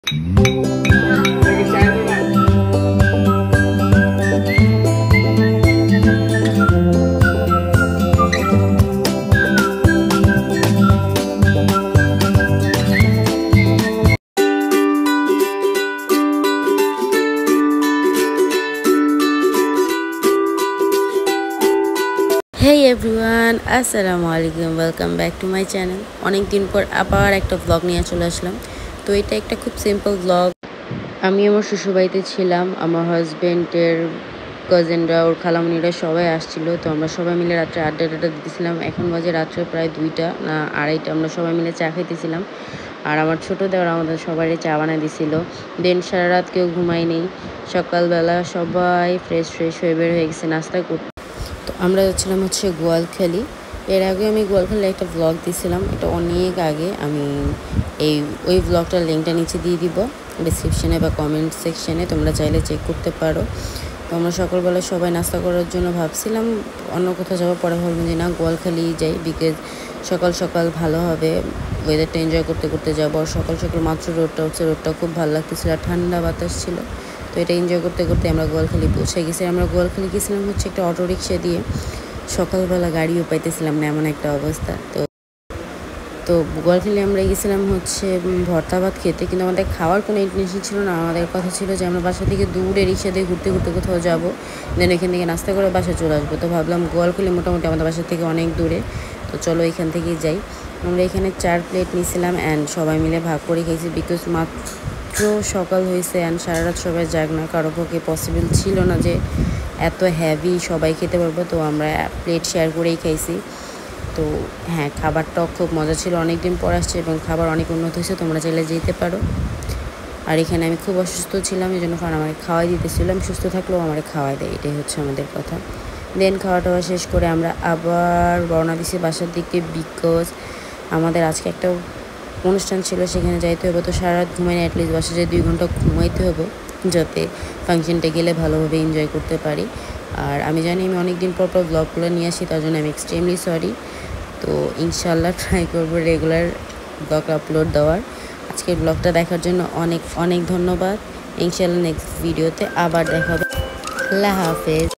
Hey everyone, আসসালামু আলাইকুম, welcome back to my channel. অনেক দিন পর আবার একটা ব্লগ নিয়ে চলে আসলাম। তো এটা একটা খুব সিম্পল ব্লগ। আমি আমার শ্বশুরবাড়িতে ছিলাম, আমার হাজব্যান্ডের কাজিনরা, ওর খালামণিরা সবাই আসছিল। তো আমরা সবাই মিলে রাত্রে আড্ডা দিতেছিলাম। এখন বাজে রাত্রে প্রায় 2টা না 2:30। আমরা সবাই মিলে চা খাইতেছিলাম। আর আমার ছোটো দেওয়ার আমাদের সবারই চা বানাই দিছিল। দেন সারা রাত কেউ ঘুমায়নি। সকালবেলা সবাই ফ্রেশ হয়ে বের হয়ে গেছে নাস্তা করতে। তো আমরা যাচ্ছিলাম হচ্ছে গোয়ালখালি। এর আগে আমি গোয়ালখালি একটা ব্লগ দিয়েছিলাম, এটা অনেক আগে। আমি ওই ব্লগটার লিঙ্কটা নিচে দিয়ে দিব ডিসক্রিপশানে বা কমেন্ট সেকশানে, তোমরা চাইলে চেক করতে পারো। তো আমরা সকালবেলা সবাই নাস্তা করার জন্য ভাবছিলাম অন্য কোথাও যাবো, পরে ভাবলাম যে না, গোয়ালখালি যাই, বিকজ সকাল সকাল ভালো হবে, ওয়েদারটা এনজয় করতে করতে যাবো। আর সকাল মাত্র রোডটা হচ্ছে, রোডটা খুব ভালো লাগতেছিল, আর ঠান্ডা বাতাস ছিল। তো এটা এনজয় করতে করতে আমরা গোয়ালখালি পৌঁছে গেছি। আমরা গোয়ালখালি গেছিলাম হচ্ছে একটা অটো রিক্সা দিয়ে। সকালবেলা গাড়িও পাইতেছিলাম না, এমন একটা অবস্থা। তো গোয়ালখালি আমরা গেছিলাম হচ্ছে ভর্তা ভাত খেতে, কিন্তু আমাদের খাওয়ার কোনো ইন্টেনশন ছিল না। আমাদের কথা ছিল যে আমরা বাসা থেকে দূরে রিক্সা দিয়ে ঘুরতে কোথাও যাবো, দেন এখান থেকে নাস্তা করে বাসা চলে আসবো। তো ভাবলাম গোয়ালখালি মোটামুটি আমাদের বাসা থেকে অনেক দূরে, তো চলো এখান থেকেই যাই। আমরা এখানে 4 প্লেট নিয়েছিলাম অ্যান্ড সবাই মিলে ভাগ করে খেয়েছি, বিকজ মাত্র সকাল হয়েছে অ্যান্ড সারা রাত সবাই যাক না, কারো পক্ষে পসিবল ছিল না যে এত হ্যাভি সবাই খেতে পারবো। তো আমরা প্লেট শেয়ার করেই খাইছি। তো হ্যাঁ, খাবারটাও খুব মজা ছিল, অনেক দিন পর আসছে এবং খাবার অনেক উন্নত হয়েছে, তোমরা চাইলে যেতে পারো। আর এখানে আমি খুব অসুস্থ ছিলাম, এই জন্য ফান আমাকে খাওয়াই দিতেছিল। আমি সুস্থ থাকলেও আমাকে খাওয়াই দেয়, এটাই হচ্ছে আমাদের কথা। দেন খাওয়া টাওয়া শেষ করে আমরা আবার রওনা দিছি বাসার দিকে, বিকজ আমাদের আজকে একটা অনুষ্ঠান ছিল, সেখানে যাইতে হবে। তো সারা রাত ঘুমাই না, অ্যাটলিস্ট বাসা যেয়ে 2 ঘন্টা ঘুমাইতে হবে, যাতে ফাংশনটা গেলে ভালোভাবে এনজয় করতে পারি। আর আমি জানি আমি অনেক দিন পর ব্লগগুলো নিয়ে আসি, তার জন্য আমি এক্সট্রিমলি সরি। তো ইনশাল্লাহ ট্রাই করবো রেগুলার ব্লগ আপলোড দেওয়ার। আজকের ব্লগটা দেখার জন্য অনেক ধন্যবাদ। ইনশাল্লাহ নেক্সট ভিডিওতে আবার দেখা হবে। আল্লাহ হাফেজ।